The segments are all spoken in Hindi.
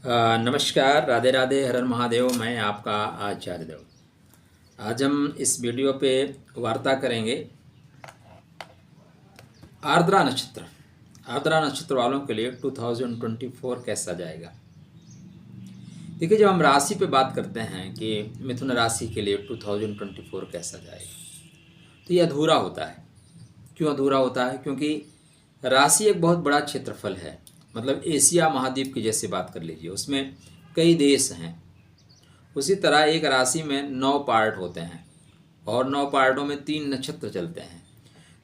नमस्कार, राधे राधे, हर हर महादेव। मैं आपका आचार्य देव। आज हम इस वीडियो पे वार्ता करेंगे आर्द्रा नक्षत्र। आर्द्रा नक्षत्र वालों के लिए 2024 कैसा जाएगा। देखिए, जब हम राशि पे बात करते हैं कि मिथुन राशि के लिए 2024 कैसा जाएगा, तो ये अधूरा होता है। क्यों अधूरा होता है? क्योंकि राशि एक बहुत बड़ा क्षेत्रफल है। मतलब एशिया महाद्वीप की जैसे बात कर लीजिए, उसमें कई देश हैं। उसी तरह एक राशि में 9 पार्ट होते हैं और 9 पार्टों में 3 नक्षत्र चलते हैं।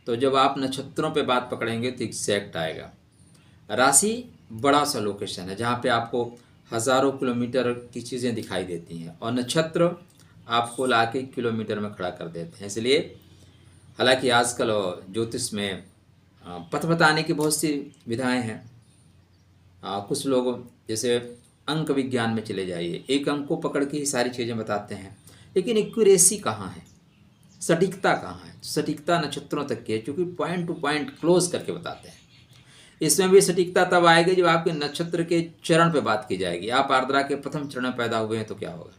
तो जब आप नक्षत्रों पे बात पकड़ेंगे तो एग्जैक्ट आएगा। राशि बड़ा सा लोकेशन है जहाँ पे आपको हज़ारों किलोमीटर की चीज़ें दिखाई देती हैं, और नक्षत्र आपको लाके किलोमीटर में खड़ा कर देते हैं। इसलिए हालांकि आजकल ज्योतिष में पथ बताने की बहुत सी विधाएं हैं। कुछ लोग जैसे अंक विज्ञान में चले जाइए, एक अंक को पकड़ के ही सारी चीज़ें बताते हैं, लेकिन एक्यूरेसी कहाँ है, सटीकता कहाँ है? सटीकता नक्षत्रों तक की है, क्योंकि पॉइंट टू पॉइंट क्लोज करके बताते हैं। इसमें भी सटीकता तब आएगी जब आपके नक्षत्र के चरण पे बात की जाएगी। आप आर्द्रा के प्रथम चरण में पैदा हुए हैं तो क्या होगा,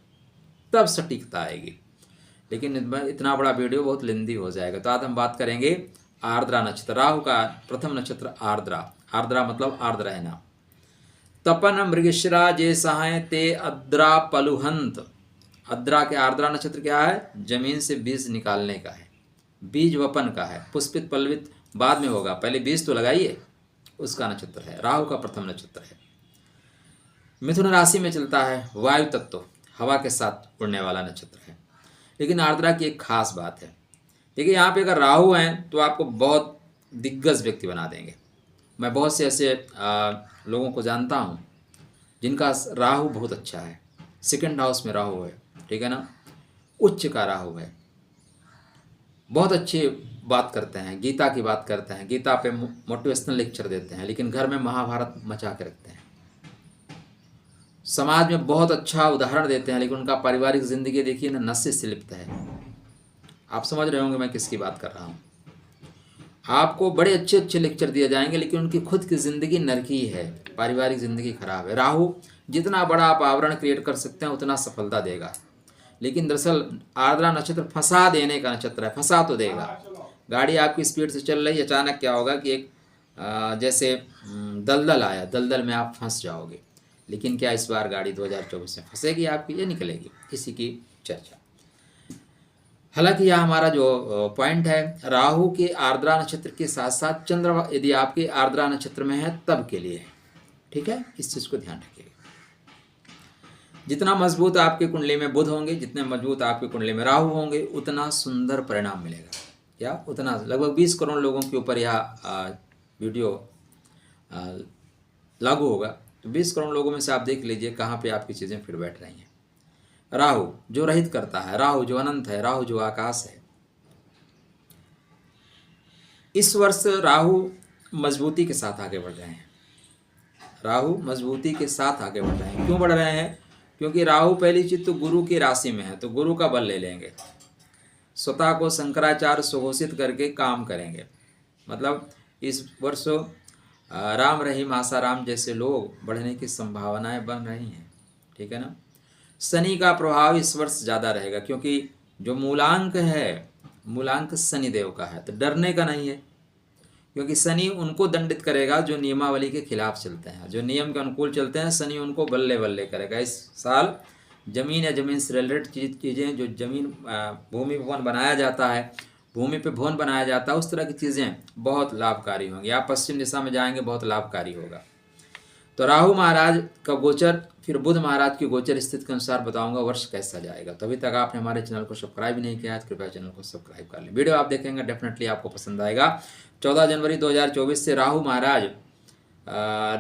तब सटीकता आएगी। लेकिन इतना बड़ा वीडियो बहुत लेंदी हो जाएगा, तो आज हम बात करेंगे आर्द्रा नक्षत्र। राहु का प्रथम नक्षत्र आर्द्रा। आर्द्रा मतलब आर्द्र रहना। तपन मृगशिरा जे सहाय ते अद्रा पलुहंत। अद्रा के आर्द्रा नक्षत्र क्या है? जमीन से बीज निकालने का है, बीज वपन का है। पुष्पित पल्लवित बाद में होगा, पहले बीज तो लगाइए, उसका नक्षत्र है। राहु का प्रथम नक्षत्र है। मिथुन राशि में चलता है, वायु तत्व, हवा के साथ उड़ने वाला नक्षत्र है। लेकिन आर्द्रा की एक खास बात है। देखिए, यहाँ पे अगर राहु हैं तो आपको बहुत दिग्गज व्यक्ति बना देंगे। मैं बहुत से ऐसे लोगों को जानता हूँ जिनका राहु बहुत अच्छा है। सेकंड हाउस में राहु है, ठीक है ना, उच्च का राहु है। बहुत अच्छी बात करते हैं, गीता की बात करते हैं, गीता पे मोटिवेशनल लेक्चर देते हैं, लेकिन घर में महाभारत मचा के रखते हैं। समाज में बहुत अच्छा उदाहरण देते हैं, लेकिन उनका पारिवारिक जिंदगी देखिए ना, नशे से लिप्त है। आप समझ रहे होंगे मैं किसकी बात कर रहा हूँ। आपको बड़े अच्छे अच्छे लेक्चर दिए जाएंगे, लेकिन उनकी खुद की ज़िंदगी नरकी है, पारिवारिक ज़िंदगी खराब है। राहु जितना बड़ा आप आवरण क्रिएट कर सकते हैं उतना सफलता देगा, लेकिन दरअसल आर्द्रा नक्षत्र फंसा देने का नक्षत्र है। फंसा तो देगा। गाड़ी आपकी स्पीड से चल रही, अचानक क्या होगा कि एक जैसे दलदल आया, दलदल में आप फंस जाओगे। लेकिन क्या इस बार गाड़ी 2024 में फंसेगी आपकी, ये निकलेगी? इसी की चर्चा। हालांकि यह हमारा जो पॉइंट है, राहु के आर्द्रा नक्षत्र के साथ साथ चंद्र यदि आपके आर्द्रा नक्षत्र में है तब के लिए है, ठीक है। इस चीज़ को ध्यान रखिएगा। जितना मजबूत आपके कुंडली में बुध होंगे, जितने मजबूत आपके कुंडली में राहु होंगे, उतना सुंदर परिणाम मिलेगा। या उतना लगभग 20 करोड़ लोगों के ऊपर यह वीडियो लागू होगा। तो 20 करोड़ लोगों में से आप देख लीजिए कहाँ पे आपकी चीज़ें फिर बैठ रही हैं। राहु जो रहित करता है, राहु जो अनंत है, राहु जो आकाश है। इस वर्ष राहु मजबूती के साथ आगे बढ़ रहे हैं। राहु मजबूती के साथ आगे बढ़ रहे हैं। क्यों बढ़ रहे हैं? क्योंकि राहु पहली चीज तो गुरु की राशि में है, तो गुरु का बल ले लेंगे। स्वतः को शंकराचार्य सुघोषित करके काम करेंगे। मतलब इस वर्ष राम रहीम आसाराम जैसे लोग बढ़ने की संभावनाएं बन रही हैं, ठीक है ना। शनि का प्रभाव इस वर्ष ज़्यादा रहेगा, क्योंकि जो मूलांक है, मूलांक शनि देव का है, तो डरने का नहीं है। क्योंकि शनि उनको दंडित करेगा जो नियमावली के खिलाफ चलते हैं, जो नियम के अनुकूल चलते हैं, शनि उनको बल्ले बल्ले करेगा। इस साल जमीन या जमीन से रिलेटेड चीज़ें, जो जमीन भूमि भवन बनाया जाता है, भूमि पे भवन बनाया जाता है, उस तरह की चीज़ें बहुत लाभकारी होंगी। आप पश्चिम दिशा में जाएंगे, बहुत लाभकारी होगा। तो राहु महाराज का गोचर, फिर बुध महाराज की गोचर स्थिति के अनुसार बताऊंगा वर्ष कैसा जाएगा। तो अभी तक आपने हमारे चैनल को सब्सक्राइब नहीं किया है तो कृपया चैनल को सब्सक्राइब कर लें। वीडियो आप देखेंगे डेफिनेटली आपको पसंद आएगा। 14 जनवरी 2024 से राहु महाराज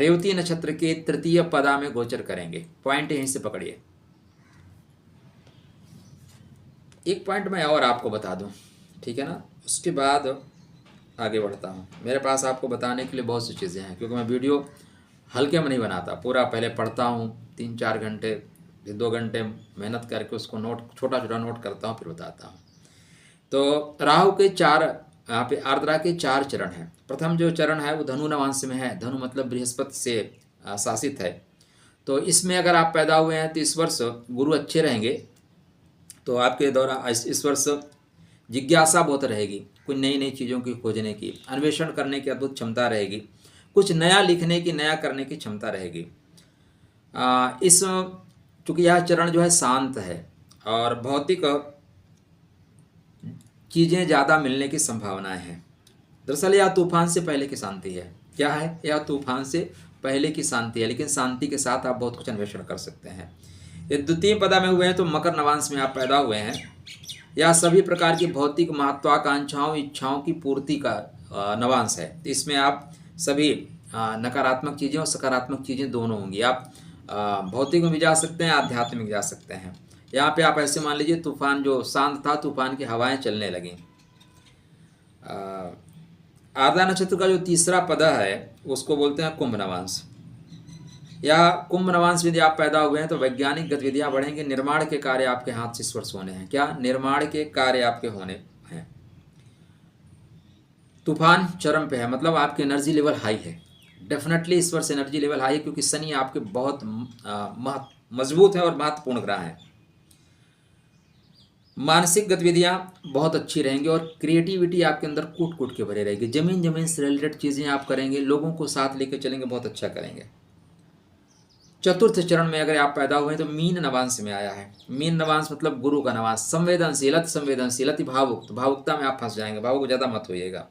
रेवती नक्षत्र के तृतीय पदा में गोचर करेंगे। पॉइंट यहीं से पकड़िए। एक पॉइंट मैं और आपको बता दूं, ठीक है ना, उसके बाद आगे बढ़ता हूं। मेरे पास आपको बताने के लिए बहुत सी चीज़ें हैं, क्योंकि मैं वीडियो हल्के में नहीं बनाता। पूरा पहले पढ़ता हूँ 3-4 घंटे, फिर 2 घंटे मेहनत करके उसको नोट, छोटा छोटा नोट करता हूँ, फिर बताता हूँ। तो राहु के 4, यहाँ पे आर्द्रा के 4 चरण हैं। प्रथम जो चरण है वो धनु नवांश में है। धनु मतलब बृहस्पति से शासित है। तो इसमें अगर आप पैदा हुए हैं तो इस वर्ष गुरु अच्छे रहेंगे, तो आपके द्वारा इस वर्ष जिज्ञासा बहुत रहेगी, कुछ नई नई चीज़ों की खोजने की, अन्वेषण करने की अद्भुत क्षमता रहेगी, कुछ नया लिखने की, नया करने की क्षमता रहेगी। इस चूँकि यह चरण जो है शांत है और भौतिक चीज़ें ज़्यादा मिलने की संभावनाएं हैं। दरअसल यह तूफान से पहले की शांति है। क्या है? यह तूफान से पहले की शांति है, लेकिन शांति के साथ आप बहुत कुछ अन्वेषण कर सकते हैं। ये द्वितीय पदा में हुए हैं तो मकर नवांश में आप पैदा हुए हैं। यह सभी प्रकार की भौतिक महत्वाकांक्षाओं, इच्छाओं की पूर्ति का नवांश है। तो इसमें आप सभी नकारात्मक चीज़ें और सकारात्मक चीज़ें दोनों होंगी। आप भौतिक में भी जा सकते हैं, आध्यात्मिक जा सकते हैं। यहाँ पे आप ऐसे मान लीजिए तूफान जो शांत था, तूफान की हवाएं चलने लगीं। आर्द्रा नक्षत्र का जो तीसरा पदा है उसको बोलते हैं कुंभ नवांश। या कुंभ नवांश यदि आप पैदा हुए हैं तो वैज्ञानिक गतिविधियां बढ़ेंगी, निर्माण के कार्य आपके हाथ से इस वर्ष होने हैं। क्या? निर्माण के कार्य आपके होने हैं। तूफान चरम पे है, मतलब आपकी एनर्जी लेवल हाई है। डेफिनेटली इस वर्ष एनर्जी लेवल हाई है, क्योंकि शनि आपके बहुत मजबूत है और महत्वपूर्ण ग्रह हैं। मानसिक गतिविधियां बहुत अच्छी रहेंगी और क्रिएटिविटी आपके अंदर कूट कूट के भरे रहेगी। जमीन से रिलेटेड चीज़ें आप करेंगे, लोगों को साथ लेकर चलेंगे, बहुत अच्छा करेंगे। चतुर्थ चरण में अगर आप पैदा हुए हैं तो मीन नवांश में आया है। मीन नवांश मतलब गुरु का नवांश। संवेदनशील, अति भावुक, भावुकता में आप फंस जाएंगे, भावुक ज़्यादा मत होइएगा।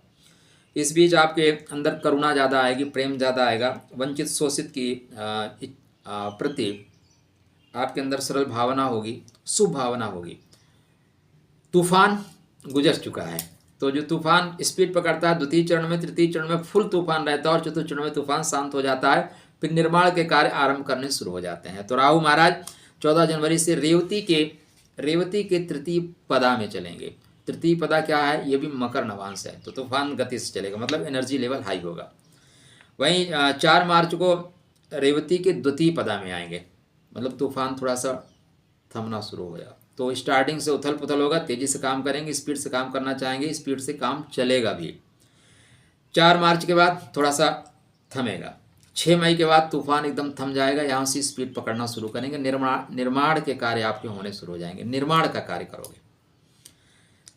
इस बीच आपके अंदर करुणा ज़्यादा आएगी, प्रेम ज़्यादा आएगा। वंचित शोषित की प्रति आपके अंदर सरल भावना होगी, शुभ भावना होगी। तूफान गुजर चुका है, तो जो तूफान स्पीड पकड़ता है द्वितीय चरण में, तृतीय चरण में फुल तूफान रहता है और चतुर्थ चरण में तूफान शांत हो जाता है। फिर निर्माण के कार्य आरंभ करने शुरू हो जाते हैं। तो राहु महाराज 14 जनवरी से रेवती के तृतीय पदा में चलेंगे। तृतीय पदा क्या है? ये भी मकर नवांश है, तो तूफान गति से चलेगा, मतलब एनर्जी लेवल हाई होगा। वहीं 4 मार्च को रेवती के द्वितीय पदा में आएंगे, मतलब तूफान थोड़ा सा थमना शुरू हो जाएगा। तो स्टार्टिंग से उथल पुथल होगा, तेजी से काम करेंगे, स्पीड से काम करना चाहेंगे, स्पीड से काम चलेगा भी। 4 मार्च के बाद थोड़ा सा थमेगा। 6 मई के बाद तूफान एकदम थम जाएगा, यहाँ से स्पीड पकड़ना शुरू करेंगे। निर्माण के कार्य आपके होने शुरू हो जाएंगे, निर्माण का कार्य करोगे।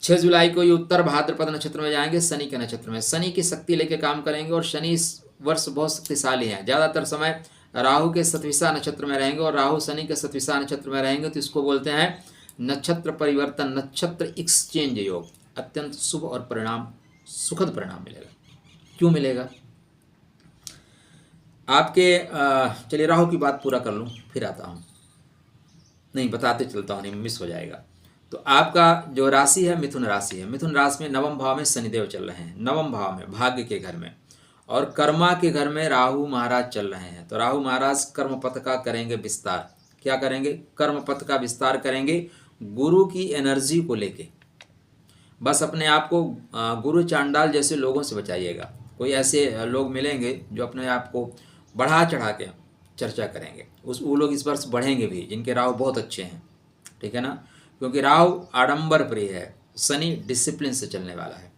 6 जुलाई को ये उत्तर भाद्रपद नक्षत्र में जाएंगे, शनि के नक्षत्र में। शनि की शक्ति लेके काम करेंगे और शनि इस वर्ष बहुत शक्तिशाली हैं। ज़्यादातर समय राहु के सतविसा नक्षत्र में रहेंगे और राहु शनि के सतविसा नक्षत्र में रहेंगे, तो इसको बोलते हैं नक्षत्र परिवर्तन, नक्षत्र एक्सचेंज योग। अत्यंत शुभ और सुखद परिणाम मिलेगा। क्यों मिलेगा? आपके चलिए राहु की बात पूरा कर लूँ फिर आता हूँ, नहीं बताते चलता हूँ, नहीं मिस हो जाएगा। तो आपका जो राशि है मिथुन राशि है। मिथुन राशि में नवम भाव में शनिदेव चल रहे हैं, नवम भाव में भाग्य के घर में, और कर्मा के घर में राहु महाराज चल रहे हैं। तो राहु महाराज कर्म पथ का करेंगे विस्तार। क्या करेंगे? कर्म पथ का विस्तार करेंगे गुरु की एनर्जी को लेके। बस अपने आप को गुरु चांडाल जैसे लोगों से बचाइएगा। कोई ऐसे लोग मिलेंगे जो अपने आप को बढ़ा चढ़ा के चर्चा करेंगे, वो लोग इस वर्ष बढ़ेंगे भी, जिनके राहु बहुत अच्छे हैं। ठीक है ना? क्योंकि राहु आडंबर प्रिय है, शनि डिसिप्लिन से चलने वाला है।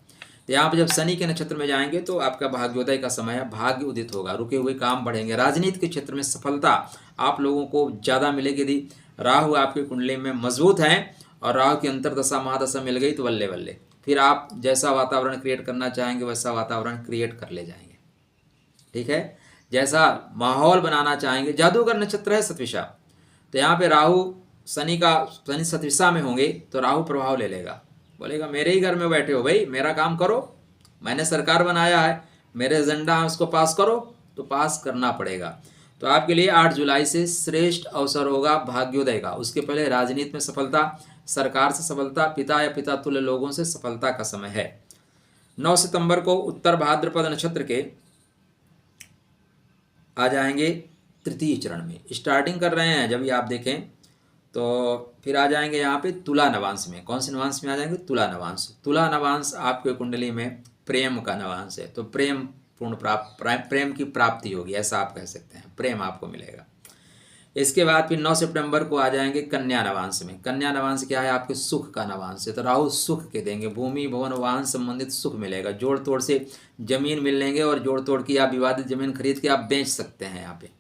तो यहाँ पर जब शनि के नक्षत्र में जाएंगे तो आपका भाग्योदय का समय है, भाग्य उदित होगा, रुके हुए काम बढ़ेंगे। राजनीति के क्षेत्र में सफलता आप लोगों को ज़्यादा मिलेगी यदि राहु आपकी कुंडली में मजबूत हैं और राहु की अंतर्दशा महादशा मिल गई तो बल्ले बल्ले, फिर आप जैसा वातावरण क्रिएट करना चाहेंगे वैसा वातावरण क्रिएट कर ले जाएंगे। ठीक है? जैसा माहौल बनाना चाहेंगे। जादूगर नक्षत्र है सतविशा, तो यहाँ पे राहु शनि सतविशा में होंगे तो राहु प्रभाव ले लेगा, बोलेगा मेरे ही घर में बैठे हो भाई, मेरा काम करो, मैंने सरकार बनाया है, मेरे एजेंडा है उसको पास करो, तो पास करना पड़ेगा। तो आपके लिए 8 जुलाई से श्रेष्ठ अवसर होगा भाग्योदय का। उसके पहले राजनीति में सफलता, सरकार से सफलता, पिता या पिता तुल्य लोगों से सफलता का समय है। 9 सितंबर को उत्तर भाद्रपद नक्षत्र के आ जाएंगे तृतीय चरण में, स्टार्टिंग कर रहे हैं जब ये आप देखें तो फिर आ जाएंगे यहाँ पे तुला नवांश में। कौन से नवांश में आ जाएंगे? तुला नवांश। तुला नवांश आपके कुंडली में प्रेम का नवांश है, तो प्रेम की प्राप्ति होगी, ऐसा आप कह सकते हैं, प्रेम आपको मिलेगा। इसके बाद फिर 9 सितंबर को आ जाएंगे कन्या नवांश में। कन्या नवांश क्या है? आपके सुख का नवांश है, तो राहु सुख के देंगे, भूमि भवन वाहन संबंधित सुख मिलेगा। जोड़ तोड़ से जमीन मिल लेंगे और जोड़ तोड़ की आप विवादित जमीन खरीद के आप बेच सकते हैं यहाँ पे,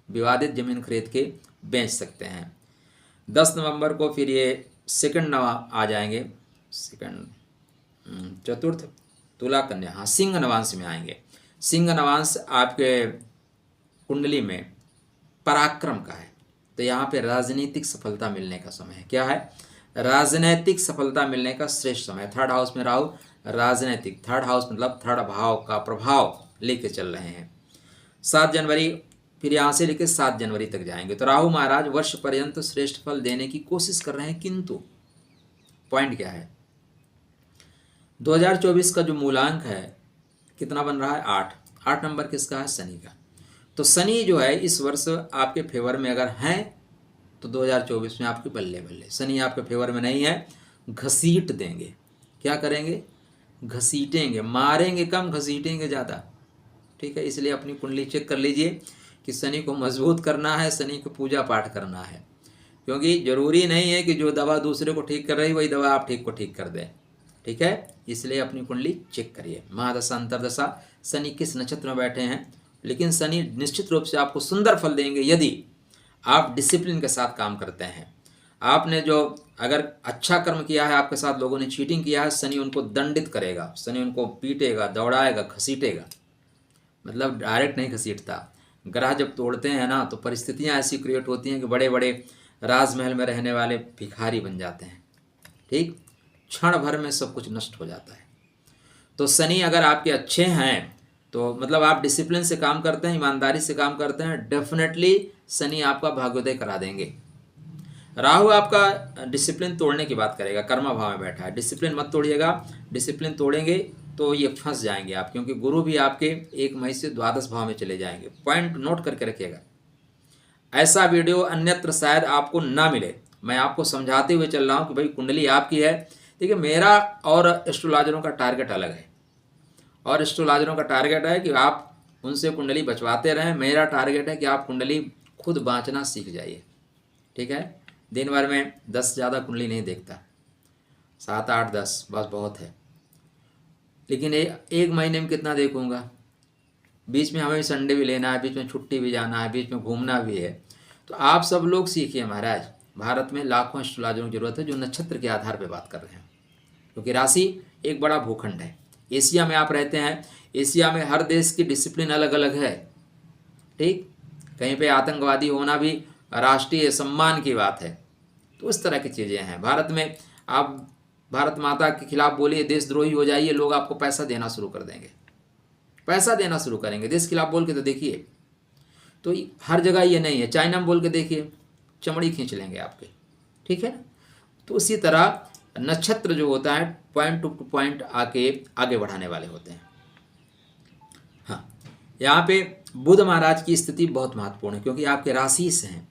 विवादित ज़मीन खरीद के बेच सकते हैं। 10 नवंबर को फिर ये सेकंड नवा आ जाएंगे, सेकंड चतुर्थ तुला कन्या, हाँ सिंह नवांश में आएंगे। सिंह नवांश आपके कुंडली में पराक्रम का है, तो यहाँ पे राजनीतिक सफलता मिलने का समय है। क्या है? राजनीतिक सफलता मिलने का श्रेष्ठ समय। थर्ड हाउस में राहु, राजनीतिक, थर्ड हाउस मतलब थर्ड भाव का प्रभाव लेके चल रहे हैं। 7 जनवरी फिर यहाँ से लेकर 7 जनवरी तक जाएंगे। तो राहु महाराज वर्ष पर्यंत श्रेष्ठ फल देने की कोशिश कर रहे हैं, किंतु पॉइंट क्या है? 2024 का जो मूलांक है कितना बन रहा है? 8 नंबर किसका है? शनि का। तो शनि जो है इस वर्ष आपके फेवर में अगर हैं तो 2024 में आपके बल्ले बल्ले। शनि आपके फेवर में नहीं है, घसीट देंगे। क्या करेंगे? घसीटेंगे, मारेंगे कम, घसीटेंगे ज़्यादा। ठीक है, इसलिए अपनी कुंडली चेक कर लीजिए कि शनि को मजबूत करना है, शनि को पूजा पाठ करना है, क्योंकि जरूरी नहीं है कि जो दवा दूसरे को ठीक कर रही वही दवा आप ठीक को ठीक कर दें। ठीक है, इसलिए अपनी कुंडली चेक करिए। महादशा अंतरदशा शनि किस नक्षत्र में बैठे हैं, लेकिन शनि निश्चित रूप से आपको सुंदर फल देंगे यदि आप डिसिप्लिन के साथ काम करते हैं। आपने जो अगर अच्छा कर्म किया है, आपके साथ लोगों ने चीटिंग किया है, शनि उनको दंडित करेगा, शनि उनको पीटेगा, दौड़ाएगा, घसीटेगा। मतलब डायरेक्ट नहीं घसीटता। ग्रह जब तोड़ते हैं ना तो परिस्थितियां ऐसी क्रिएट होती हैं कि बड़े बड़े राजमहल में रहने वाले भिखारी बन जाते हैं। ठीक, क्षण भर में सब कुछ नष्ट हो जाता है। तो शनि अगर आपके अच्छे हैं तो मतलब आप डिसिप्लिन से काम करते हैं, ईमानदारी से काम करते हैं, डेफिनेटली शनि आपका भाग्योदय करा देंगे। राहु आपका डिसिप्लिन तोड़ने की बात करेगा, कर्मा भाव में बैठा है। डिसिप्लिन मत तोड़िएगा, डिसिप्लिन तोड़ेंगे तो ये फंस जाएंगे आप, क्योंकि गुरु भी आपके 1 मई से द्वादश भाव में चले जाएंगे। पॉइंट नोट करके रखिएगा। ऐसा वीडियो अन्यत्र शायद आपको ना मिले। मैं आपको समझाते हुए चल रहा हूँ कि भाई कुंडली आपकी है। देखिए, मेरा और एस्ट्रोलॉजरों का टारगेट अलग है, और एस्ट्रोलॉजरों का टारगेट है कि आप उनसे कुंडली बचवाते रहें। मेरा टारगेट है कि आप कुंडली खुद बाँचना सीख जाइए। ठीक है, दिन भर में 10 से ज़्यादा कुंडली नहीं देखता, 7, 8, 10 बस बहुत है। लेकिन एक महीने में कितना देखूंगा? बीच में हमें संडे भी लेना है, बीच में छुट्टी भी जाना है, बीच में घूमना भी है। तो आप सब लोग सीखिए महाराज। भारत में लाखों एस्ट्रोलॉजरों की जरूरत है जो नक्षत्र के आधार पर बात कर रहे हैं, क्योंकि राशि एक बड़ा भूखंड है। एशिया में आप रहते हैं, एशिया में हर देश की डिसिप्लिन अलग अलग है। ठीक, कहीं पे आतंकवादी होना भी राष्ट्रीय सम्मान की बात है। तो उस तरह की चीज़ें हैं। भारत में आप भारत माता के खिलाफ बोलिए, देशद्रोही हो जाइए, लोग आपको पैसा देना शुरू कर देंगे, पैसा देना शुरू करेंगे। देश खिलाफ बोल के तो देखिए, तो हर जगह ये नहीं है। चाइना में बोल के देखिए, चमड़ी खींच लेंगे आपके। ठीक है ना? तो उसी तरह नक्षत्र जो होता है पॉइंट टू पॉइंट आके आगे बढ़ाने वाले होते हैं। हाँ, यहाँ पे बुध महाराज की स्थिति बहुत महत्वपूर्ण है, क्योंकि आपके राशि से हैं।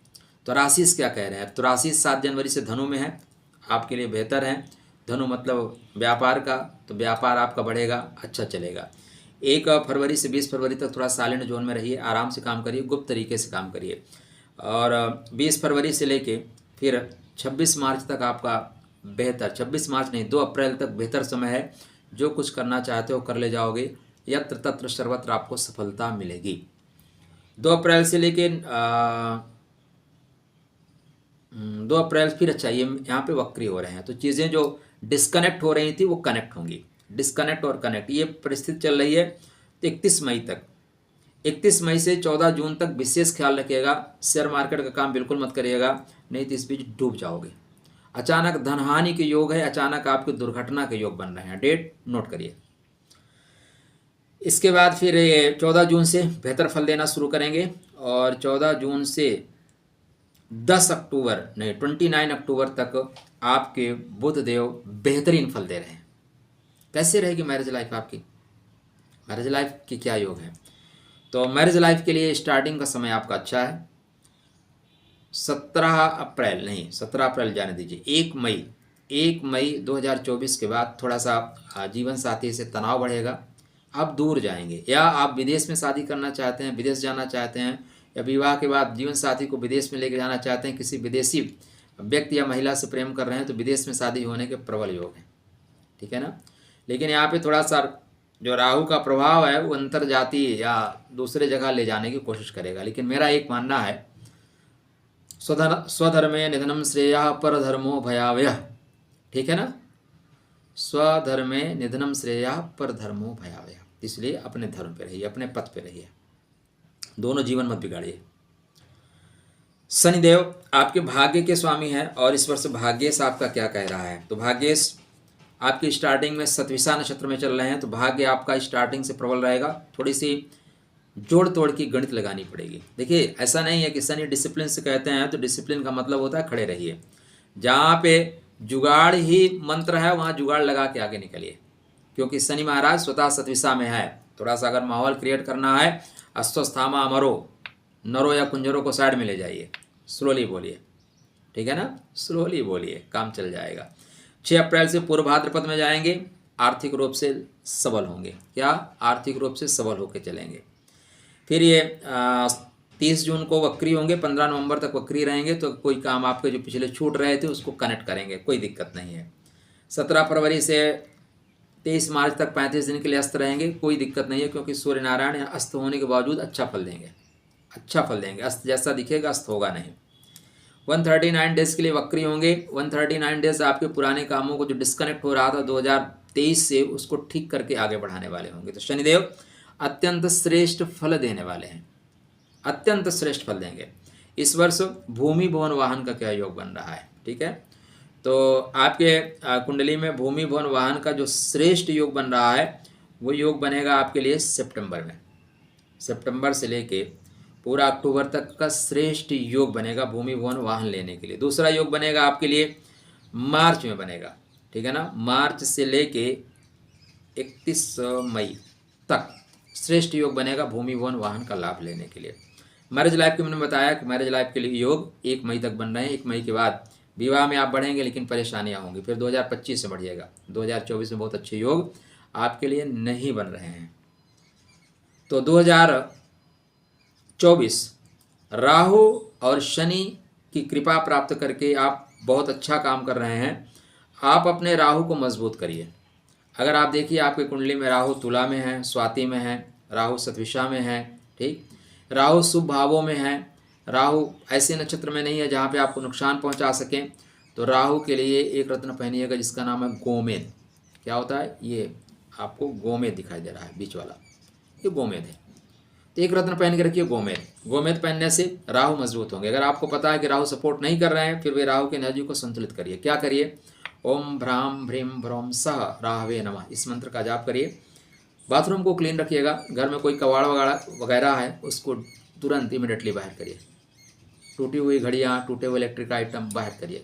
तो राशि क्या कह रहे हैं? तो राशि 7 जनवरी से धनु में है, आपके लिए बेहतर है। धनु मतलब व्यापार का, तो व्यापार आपका बढ़ेगा, अच्छा चलेगा। 1 फरवरी से 20 फरवरी तक थोड़ा साइलेंट जोन में रहिए, आराम से काम करिए, गुप्त तरीके से काम करिए। और 20 फरवरी से लेके फिर 26 मार्च तक आपका बेहतर, 26 मार्च नहीं 2 अप्रैल तक बेहतर समय है। जो कुछ करना चाहते हो कर ले जाओगे, यत्र तत्र सर्वत्र आपको सफलता मिलेगी। 2 अप्रैल से लेके 2 अप्रैल फिर अच्छा, ये यहाँ पे वक्री हो रहे हैं, तो चीज़ें जो डिस्कनेक्ट हो रही थी वो कनेक्ट होंगी। डिस्कनेक्ट और कनेक्ट ये परिस्थिति चल रही है 31 मई तक। 31 मई से 14 जून तक विशेष ख्याल रखिएगा। शेयर मार्केट का काम बिल्कुल मत करिएगा, नहीं तो इस बीच डूब जाओगे। अचानक धनहानि के योग है, अचानक आपके दुर्घटना के योग बन रहे हैं। डेट नोट करिए। इसके बाद फिर 14 जून से बेहतर फल देना शुरू करेंगे, और 14 जून से 10 अक्टूबर नहीं 29 अक्टूबर तक आपके बुध देव बेहतरीन फल दे रहे हैं। कैसे रहेगी मैरिज लाइफ आपकी? मैरिज लाइफ की क्या योग है? तो मैरिज लाइफ के लिए स्टार्टिंग का समय आपका अच्छा है। 17 अप्रैल नहीं 17 अप्रैल जाने दीजिए, 1 मई 2024 के बाद थोड़ा सा जीवन साथी से तनाव बढ़ेगा। आप दूर जाएंगे, या आप विदेश में शादी करना चाहते हैं, विदेश जाना चाहते हैं, या विवाह के बाद जीवन साथी को विदेश में लेके जाना चाहते हैं, किसी विदेशी व्यक्ति या महिला से प्रेम कर रहे हैं, तो विदेश में शादी होने के प्रबल योग हैं। ठीक है ना? लेकिन यहाँ पे थोड़ा सा जो राहु का प्रभाव है वो अंतर जाति या दूसरे जगह ले जाने की कोशिश करेगा। लेकिन मेरा एक मानना है, स्वधर्मे निधनम श्रेयः परधर्मो भयावह, ठीक है ना। स्वधर्मे निधनम श्रेयः परधर्मो भयावह, इसलिए अपने धर्म पे रहिए, अपने पथ पे रहिए, दोनों जीवन मत बिगाड़िए। शनिदेव आपके भाग्य के स्वामी हैं और इस वर्ष भाग्येश आपका क्या कह रहा है। तो भाग्येश आपकी स्टार्टिंग में सतविशा नक्षत्र में चल रहे हैं, तो भाग्य आपका स्टार्टिंग से प्रबल रहेगा। थोड़ी सी जोड़ तोड़ की गणित लगानी पड़ेगी। देखिए ऐसा नहीं है कि शनि डिसिप्लिन से कहते हैं, तो डिसिप्लिन का मतलब होता है खड़े रहिए। जहाँ पे जुगाड़ ही मंत्र है वहाँ जुगाड़ लगा के आगे निकलिए, क्योंकि शनि महाराज स्वतः सतविशा में है। थोड़ा सा अगर माहौल क्रिएट करना है, अस्वस्थामा अमरो, नरो या कुंजरों को साइड में ले जाइए, स्लोली बोलिए, ठीक है ना, स्लोली बोलिए, काम चल जाएगा। 6 अप्रैल से पूर्व भाद्रपद में जाएंगे, आर्थिक रूप से सबल होंगे। क्या? आर्थिक रूप से सबल होकर चलेंगे। फिर ये 30 जून को वक्री होंगे, 15 नवंबर तक वक्री रहेंगे। तो कोई काम आपके जो पिछले छूट रहे थे उसको कनेक्ट करेंगे, कोई दिक्कत नहीं है। 17 फरवरी से 23 मार्च तक 35 दिन के लिए अस्त रहेंगे, कोई दिक्कत नहीं है, क्योंकि सूर्य नारायण अस्त होने के बावजूद अच्छा फल देंगे, अच्छा फल देंगे। अस्त जैसा दिखेगा, अस्त होगा नहीं। 139 डेज के लिए वक्री होंगे। 139 डेज आपके पुराने कामों को जो डिस्कनेक्ट हो रहा था 2023 से, उसको ठीक करके आगे बढ़ाने वाले होंगे। तो शनिदेव अत्यंत श्रेष्ठ फल देने वाले हैं, अत्यंत श्रेष्ठ फल देंगे। इस वर्ष भूमि भवन वाहन का क्या योग बन रहा है, ठीक है। तो आपके कुंडली में भूमि भवन वाहन का जो श्रेष्ठ योग बन रहा है वो योग बनेगा आपके लिए सितंबर में। सितंबर से लेके पूरा अक्टूबर तक का श्रेष्ठ योग बनेगा भूमि भवन वाहन लेने के लिए। दूसरा योग बनेगा आपके लिए मार्च में बनेगा, ठीक है ना। मार्च से लेके 31 मई तक श्रेष्ठ योग बनेगा भूमि भवन वाहन का लाभ लेने के लिए। मैरिज लाइफ के मैंने बताया कि मैरिज लाइफ के लिए योग 1 मई तक बन रहे हैं। 1 मई के बाद विवाह में आप बढ़ेंगे, लेकिन परेशानियां होंगी। फिर 2025 से बढ़िएगा। 2024 में बहुत अच्छे योग आपके लिए नहीं बन रहे हैं। तो 2024 राहु और शनि की कृपा प्राप्त करके आप बहुत अच्छा काम कर रहे हैं। आप अपने राहु को मजबूत करिए। अगर आप देखिए आपके कुंडली में राहु तुला में है, स्वाति में है, राहु सतविशा में है, ठीक, राहु शुभ भावों में है, राहु ऐसे नक्षत्र में नहीं है जहाँ पे आपको नुकसान पहुँचा सकें। तो राहु के लिए एक रत्न पहनिएगा जिसका नाम है गोमेद। क्या होता है ये? आपको गोमेद दिखाई दे रहा है बीच वाला, ये गोमेद है। तो एक रत्न पहन के रखिए गोमेद। गोमेद पहनने से राहु मजबूत होंगे। अगर आपको पता है कि राहु सपोर्ट नहीं कर रहे हैं, फिर वे राहु की एनर्जी को संतुलित करिए। क्या करिए? ओम भ्राम भ्रीम भ्रौम सह राहवे नमः, इस मंत्र का जाप करिए। बाथरूम को क्लीन रखिएगा। घर में कोई कबाड़ वगैरह है उसको तुरंत इमिडिएटली बाहर करिए। टूटी हुई घड़ियाँ, टूटे हुए इलेक्ट्रिक आइटम बाहर करिए।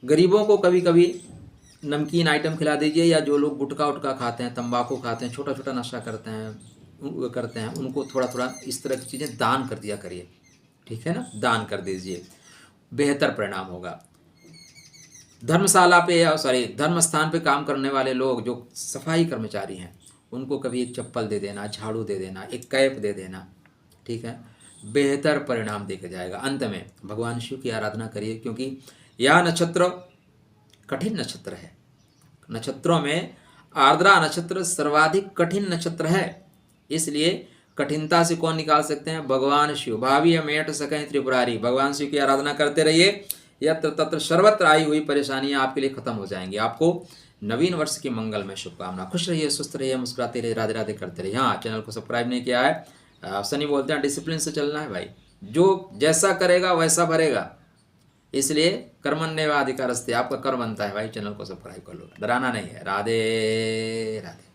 गरीबों को कभी कभी नमकीन आइटम खिला दीजिए, या जो लोग गुटखा उटका खाते हैं, तंबाकू खाते हैं, छोटा छोटा नशा करते हैं उनको थोड़ा थोड़ा इस तरह की चीज़ें दान कर दिया करिए, ठीक है ना। दान कर दीजिए, बेहतर परिणाम होगा। धर्मशाला पे या धर्म स्थान पे काम करने वाले लोग जो सफाई कर्मचारी हैं उनको कभी एक चप्पल दे देना, झाड़ू दे देना, एक कैप दे देना, ठीक है, बेहतर परिणाम देखा जाएगा। अंत में भगवान शिव की आराधना करिए, क्योंकि यह नक्षत्र कठिन नक्षत्र है। नक्षत्रों में आर्द्रा नक्षत्र सर्वाधिक कठिन नक्षत्र है, इसलिए कठिनता से कौन निकाल सकते हैं? भगवान शिव। भावी मेट सकें त्रिपुरारी। भगवान शिव की आराधना करते रहिए, यत्र तत्र सर्वत्र आई हुई परेशानियां आपके लिए खत्म हो जाएंगी। आपको नवीन वर्ष की मंगल में शुभकामना। खुश रहिए, स्वस्थ रहिए, मुस्कुराते रहिए, राधे राधे करते रहिए। हाँ, चैनल को सब्सक्राइब नहीं किया है, शनि बोलते हैं डिसिप्लिन से चलना है भाई, जो जैसा करेगा वैसा भरेगा, इसलिए कर्मण्येवाधिकारस्ते, आपका कर्म बनता है भाई। चैनल को सब्सक्राइब कर लो, डराना नहीं है। राधे राधे।